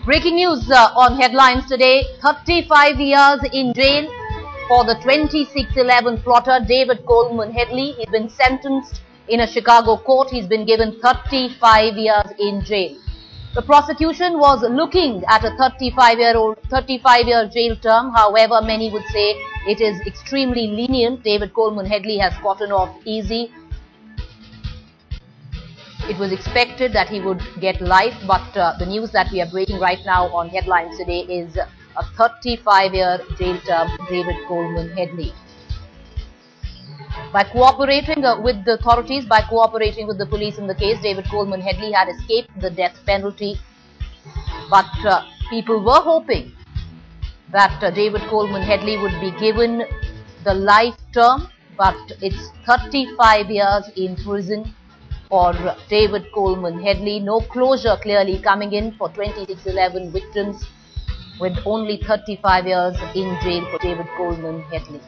Breaking news on headlines today. 35 years in jail for the 26/11 plotter David Coleman Headley. He's been sentenced in a Chicago court. He's been given 35 years in jail. The prosecution was looking at a 35-year jail term. However, many would say it is extremely lenient. David Coleman Headley has gotten off easy. It was expected that he would get life, but the news that we are breaking right now on headlines today is a 35-year jail term for David Coleman Headley. By cooperating with the authorities, by cooperating with the police in the case, David Coleman Headley had escaped the death penalty. But people were hoping that David Coleman Headley would be given the life term, but it's 35 years in prison for David Coleman Headley. No closure clearly coming in for 26/11 victims, with only 35 years in jail for David Coleman Headley.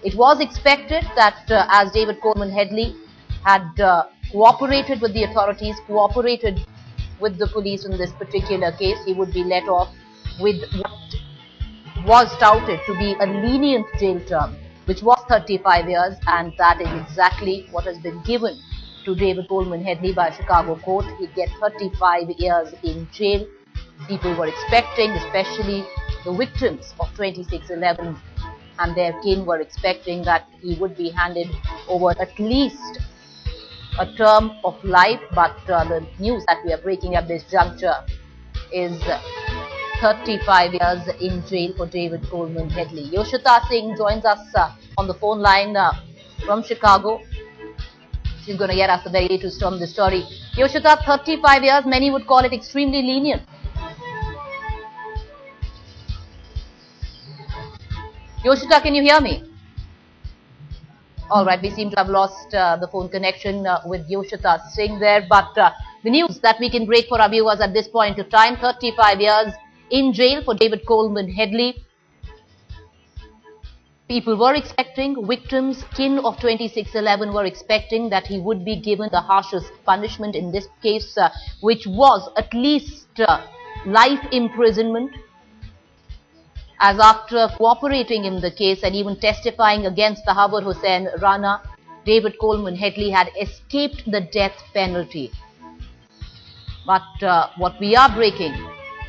It was expected that as David Coleman Headley had cooperated with the authorities, cooperated with the police in this particular case, he would be let off with what was touted to be a lenient jail term, which was 35 years, and that is exactly what has been given to David Coleman Headley by a Chicago court. He'd get 35 years in jail. People were expecting, especially the victims of 26/11 and their kin were expecting, that he would be handed over at least a term of life. But the news that we are breaking at this juncture is 35 years in jail for David Coleman Headley. Yoshita Singh joins us on the phone line from Chicago. She's going to get us the very latest on the story. Yoshita, 35 years, many would call it extremely lenient. Yoshita, can you hear me? All right, we seem to have lost the phone connection with Yoshita Singh there. But the news that we can break for our viewers at this point of time, 35 years in jail for David Coleman Headley. People were expecting, victims, kin of 26/11 were expecting that he would be given the harshest punishment in this case, which was at least life imprisonment, as after cooperating in the case and even testifying against the Hawar Hussain Rana, David Coleman Headley had escaped the death penalty. But what we are breaking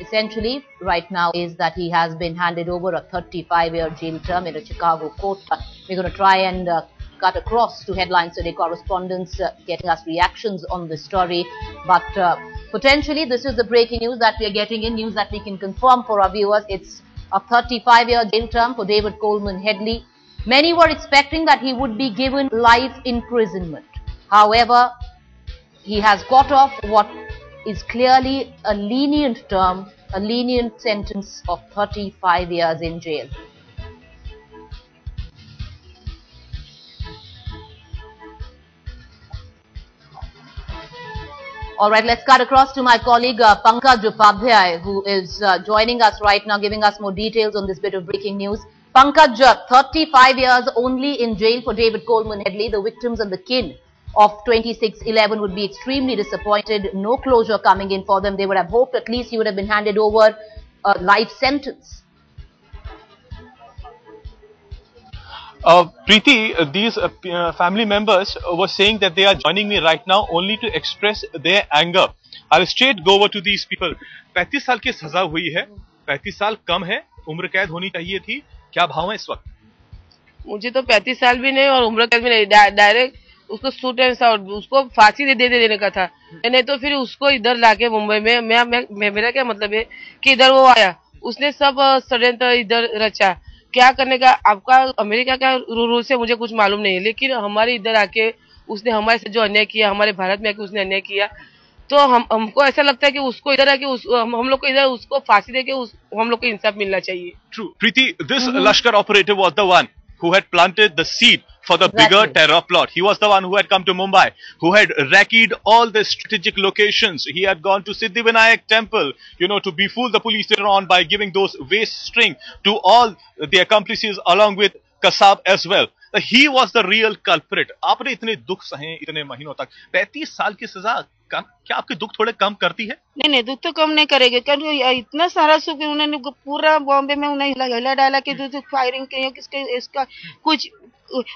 essentially right now is that he has been handed over a 35-year jail term in a Chicago court. We're going to try and cut across to headlines today, correspondents getting us reactions on this story. But potentially this is the breaking news that we are getting in, news that we can confirm for our viewers. It's a 35-year jail term for David Coleman Headley. Many were expecting that he would be given life imprisonment. However, he has got off what is clearly a lenient term, a lenient sentence of 35 years in jail. All right, let's cut across to my colleague Pankaj Upadhyay, who is joining us right now, giving us more details on this bit of breaking news. Pankaj, 35 years only in jail for David Coleman Headley. The victims and the kin of 26/11 would be extremely disappointed. No closure coming in for them. They would have hoped at least he would have been handed over a life sentence. Preeti, these family members were saying that they are joining me right now only to express their anger. I'll straight go over to these people. 35 साल की सजा हुई है, 35 साल कम है, उम्र कैद होनी चाहिए थी. क्या भाव है इस वक्त? मुझे तो 35 साल भी नहीं और उम्र कैद भी नहीं, डायरेक्ट उसको शूट एंड साउट, उसको फांसी दे देने का था. नहीं तो फिर उसको इधर लाके मुंबई में मेरा क्या मतलब है कि इधर वो आया, उसने सब षड्यंत्र इधर रचा. क्या करने का, आपका अमेरिका का रूल से मुझे कुछ मालूम नहीं है, लेकिन हमारे इधर आके उसने हमारे से जो अन्याय किया, हमारे भारत में आके उसने अन्याय किया, तो हमको ऐसा लगता है कि उसको इधर आके हम लोग को इधर उसको फांसी देके हम लोग को इंसाफ मिलना चाहिए. True, Preeti, this Lashkar operative was the one who had planted the seed for the bigger terror plot. He was the one who had come to Mumbai, who had racketed all the strategic locations. He had gone to Siddhivinayak temple, to befool the police later on by giving those waist string to all the accomplices along with Kasab as well. he was the real culprit. आपने इतने दुख सहे इतने महीनों तक, 35 साल की सजा क्या आपके दुख थोड़े कम करती है? नहीं, दुख तो कम नहीं करेगी, क्योंकि इतना सारा सुख उन्होंने पूरा बॉम्बे में उन्हें हिला डाला कि जो फायरिंग की किसके इसका कुछ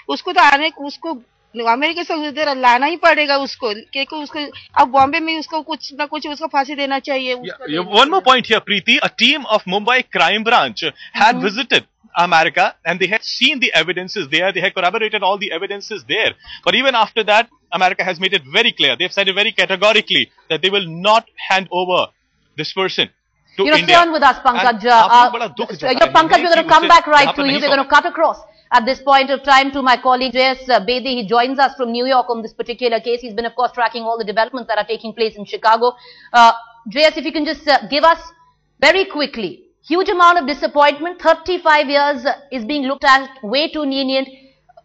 उसको तो आने उसको अमेरिका से उधर लाना ही पड़ेगा उसको, क्योंकि उसको अब बॉम्बे में उसको कुछ ना कुछ उसको फांसी देना चाहिए. One more point here, Preeti. A team of Mumbai crime branch had visited America and they had seen the evidences there. They had corroborated all the evidences there. But even after that, America has made it very clear. They've said it very categorically that they will not hand over this person to India. Stay on with us, Pankaj. Pankaj, we're going to come back right to you. We're going to cut across at this point of time to my colleague J.S. Bedi. He joins us from New York on this particular case. He's been, of course, tracking all the developments that are taking place in Chicago. J.S., if you can just give us very quickly, huge amount of disappointment. 35 years is being looked at way too lenient.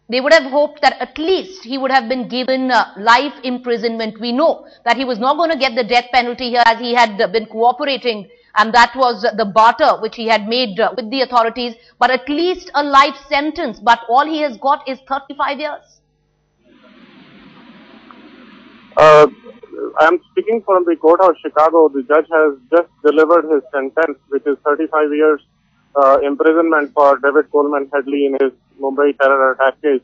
They would have hoped that at least he would have been given life imprisonment. We know that he was not going to get the death penalty here as he had been cooperating, and that was the barter which he had made with the authorities, but at least a life sentence. But all he has got is 35 years. I am speaking from the courthouse, Chicago. The judge has just delivered his sentence, which is 35 years imprisonment for David Coleman Headley in his Mumbai terror attack case.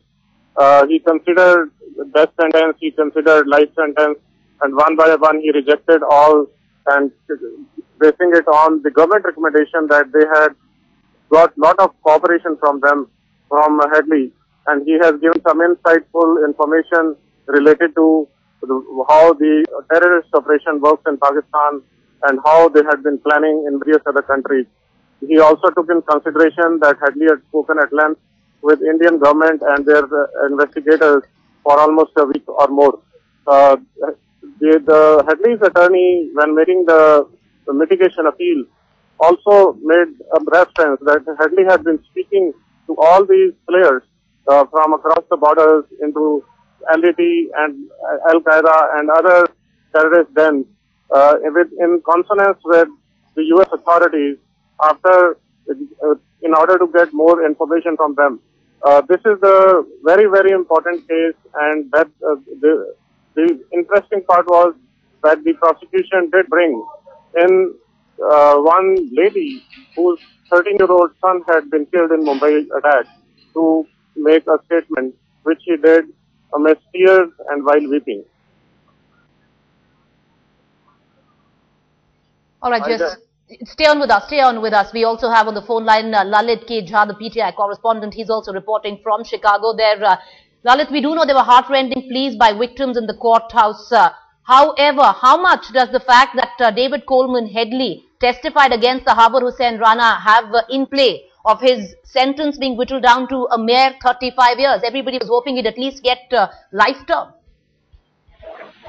He considered death sentence, he considered life sentence, and one by one he rejected all, and basing it on the government recommendation that they had got lot of cooperation from them, from Headley, and he has given some insightful information related to how the terrorist operation works in Pakistan and how they had been planning in various other countries. He also took in consideration that Headley had spoken at length with Indian government and their investigators for almost a week or more. The Headley's attorney, when making the mitigation appeal, also made a reference that Headley had been speaking to all these players from across the borders into LAT and Al-Qaeda and other terrorist dens in consonance with the U.S. authorities in order to get more information from them. This is a very, very important case, and that the interesting part was that the prosecution did bring in one lady whose 13-year-old son had been killed in Mumbai attack to make a statement, which he did amidst tears and while weeping. All right, just stay on with us. We also have on the phone line Lalit K. Jha, the PTI correspondent. He's also reporting from Chicago there. Lalit, we do know there were heartrending pleas by victims in the courthouse. However, how much does the fact that David Coleman Headley testified against the Habar Hussain Rana have in play of his sentence being whittled down to a mere 35 years? Everybody was hoping he'd at least get life term.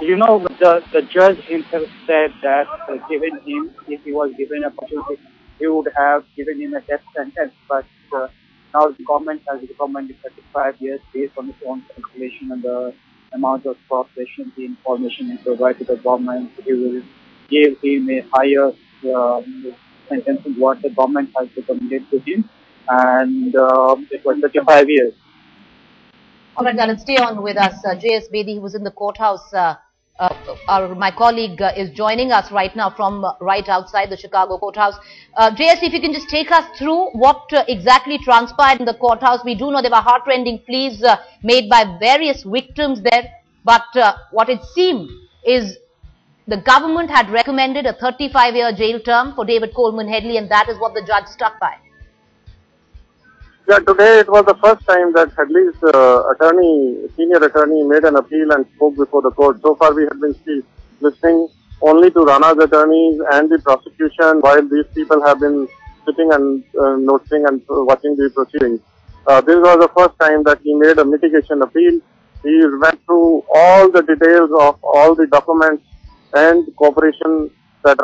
You know, the judge himself said that given him, if he was given an opportunity, he would have given him a death sentence. But now the government has recommended 35 years based on its own calculation and the amount of cooperation, the information he provided to the government. He will give him a higher sentence than what the government has recommended to him, and it was 35 years. All right, Lalit, stay on with us. J.S. Bedi, who was in the courthouse, my colleague is joining us right now from right outside the Chicago courthouse. J.S., if you can just take us through what exactly transpired in the courthouse. We do know there were heartrending pleas made by various victims there, but what it seemed is the government had recommended a 35-year jail term for David Coleman Headley, and that is what the judge stuck by. Yeah, today it was the first time that Headley's senior attorney, made an appeal and spoke before the court. So far we had been listening only to Rana's attorneys and the prosecution, while these people have been sitting and noticing and watching the proceedings. This was the first time that he made a mitigation appeal. He went through all the details of all the documents and cooperation that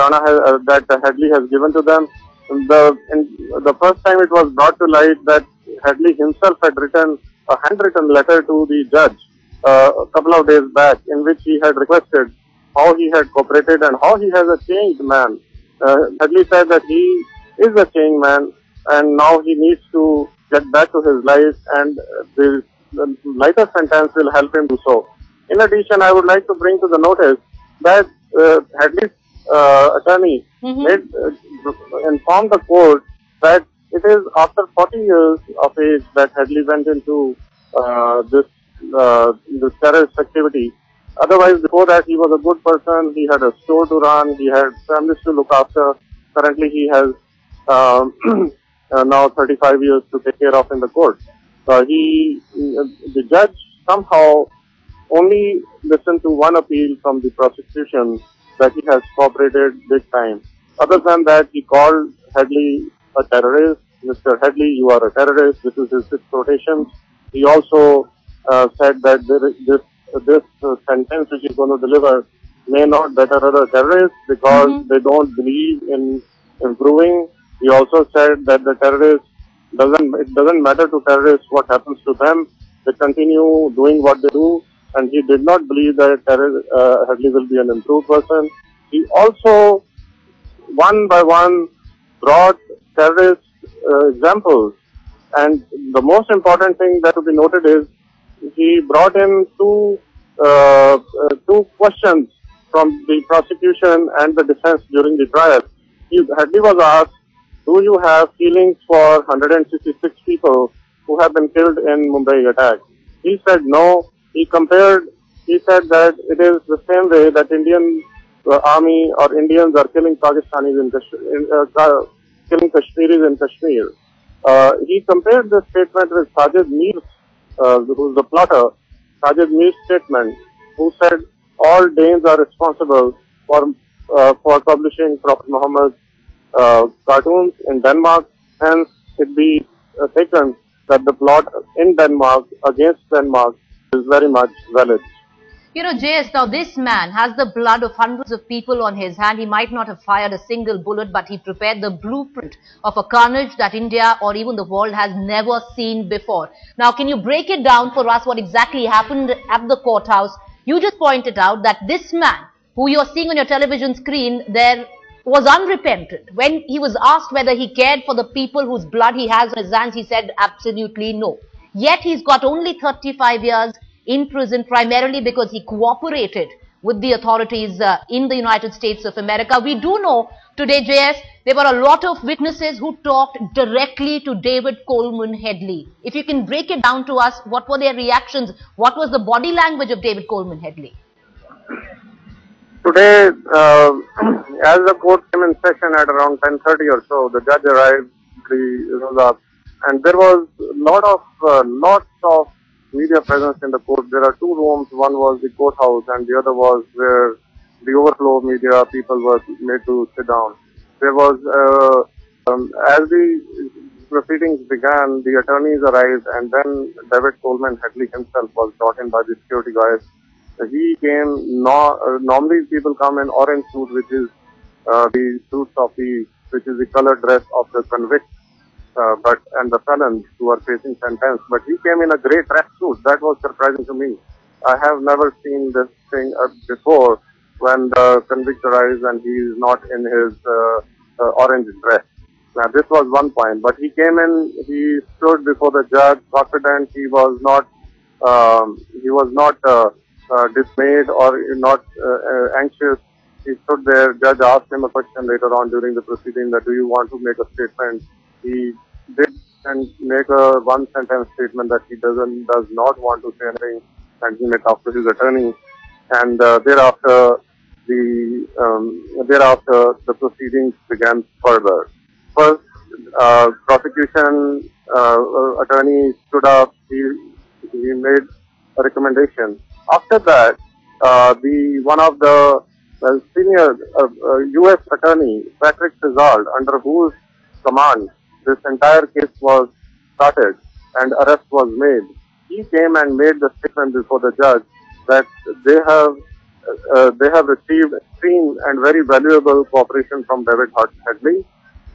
Headley has given to them. The first time it was brought to light that Headley himself had written a handwritten letter to the judge a couple of days back, in which he had requested how he had cooperated and how he has a changed man. Headley said that he is a changed man and now he needs to get back to his life, and the lighter sentence will help him do so. In addition, I would like to bring to the notice that Headley's attorney informed the court that it is after 40 years of age that Headley went into this terrorist activity. Otherwise, before that, he was a good person. He had a store to run. He had families to look after. Currently, he has now 35 years to take care of in the court. The judge somehow only listened to one appeal from the prosecution that he has cooperated big time. Other than that, he called Headley a terrorist. Mr. Headley, you are a terrorist. This is his sixth quotation. He also said that this sentence which he's going to deliver may not better other terrorists because they don't believe in improving. He also said that the terrorists it doesn't matter to terrorists what happens to them. They continue doing what they do, and he did not believe that Headley will be an improved person. He also, one by one, brought terrorist examples, and the most important thing that to be noted is he brought in two questions from the prosecution and the defense during the trial. Headley was asked, do you have feelings for 166 people who have been killed in Mumbai attack? He said no. He said that it is the same way that Indian army or Indians are killing Pakistanis killing Kashmiris in Kashmir. He compared this statement with Sajid Mir's, who is the plotter, Sajid Mir's statement, who said all Danes are responsible for publishing Prophet Muhammad's cartoons in Denmark. Hence, it be taken that the plot in Denmark against Denmark is very much valid. You know, JS, now this man has the blood of hundreds of people on his hand. He might not have fired a single bullet, but he prepared the blueprint of a carnage that India or even the world has never seen before. Now, can you break it down for us what exactly happened at the courthouse? You just pointed out that this man, who you're seeing on your television screen, there was unrepentant. When he was asked whether he cared for the people whose blood he has on his hands, he said absolutely no. Yet he's got only 35 years in prison, primarily because he cooperated with the authorities in the United States of America. We do know today, JS, there were a lot of witnesses who talked directly to David Coleman Headley. If you can break it down to us, what were their reactions? What was the body language of David Coleman Headley? Today, as the court came in session at around 10:30 or so, the judge arrived, and there was lots of media presence in the court. There are two rooms. One was the courthouse, and the other was where the overflow media people were made to sit down. There was, as the proceedings began, the attorneys arrived, and then David Coleman Headley himself was brought in by the security guards. He came. Normally, people come in orange suit, which is the suits of which is the color dress of the convicts, and the felons who are facing sentence. But he came in a grey track suit. That was surprising to me. I have never seen this thing before when the convict arrives and he is not in his orange dress. Now, this was one point. But he came in. He stood before the judge, confident. He was not. Dismayed or not anxious. He stood there. Judge asked him a question later on during the proceeding that do you want to make a statement? He did and make a one sentence statement that he does not want to say anything, and he met up with his attorney. And thereafter the proceedings began further. First, prosecution attorney stood up. He made a recommendation. After that, one of the senior U.S. attorney, Patrick Fizzard, under whose command this entire case was started and arrest was made, he came and made the statement before the judge that they have received extreme and very valuable cooperation from David Headley.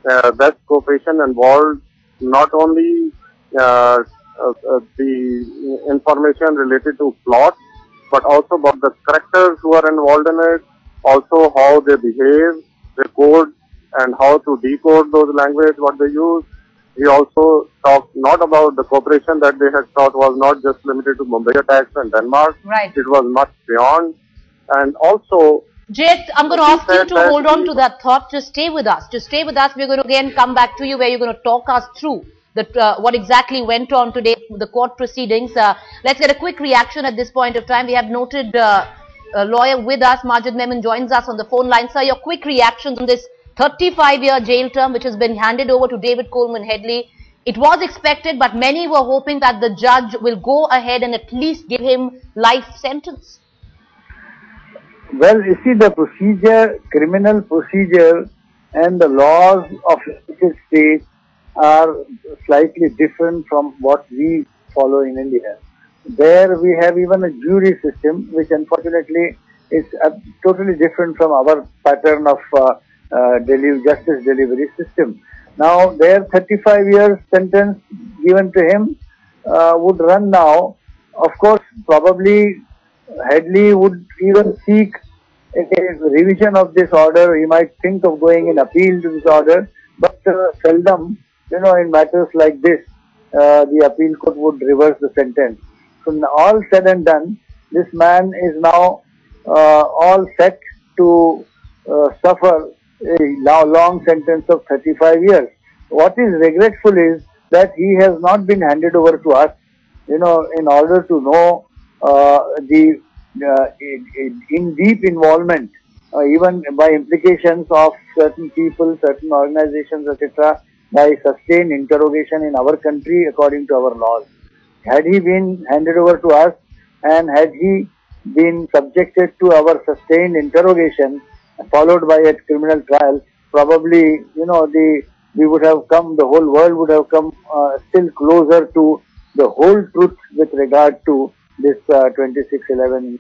That cooperation involved not only the information related to plot, but also about the characters who are involved in it, also how they behave, their code, and how to decode those language, what they use. he also talked not about the cooperation that they had thought was not just limited to Mumbai attacks and Denmark. Right. It was much beyond. And also, Jayet, I'm going to ask you to hold on to that thought. Just stay with us. Just stay with us. We're going to again come back to you where you're going to talk us through what exactly went on today, the court proceedings. Let's get a quick reaction at this point of time. We have noted a lawyer with us. Majid Memon joins us on the phone line. Sir, your quick reactions on this 35-year jail term which has been handed over to David Coleman Headley. It was expected, but many were hoping that the judge will go ahead and at least give him life sentence. Well, you see, the procedure, criminal procedure and the laws of the state are slightly different from what we follow in India. There we have even a jury system, which unfortunately is totally different from our pattern of justice delivery system. Now, their 35 years sentence given to him would run now. Of course, probably Headley would even seek a revision of this order. He might think of going in appeal to this order, but seldom, in matters like this, the appeal court would reverse the sentence. So all said and done, this man is now all set to suffer a long sentence of 35 years. What is regretful is that he has not been handed over to us, in order to know the in deep involvement, even by implications of certain people, certain organizations, etc., by sustained interrogation in our country according to our laws. Had he been handed over to us and had he been subjected to our sustained interrogation followed by a criminal trial, probably, we would have come, the whole world would have come still closer to the whole truth with regard to this 26/11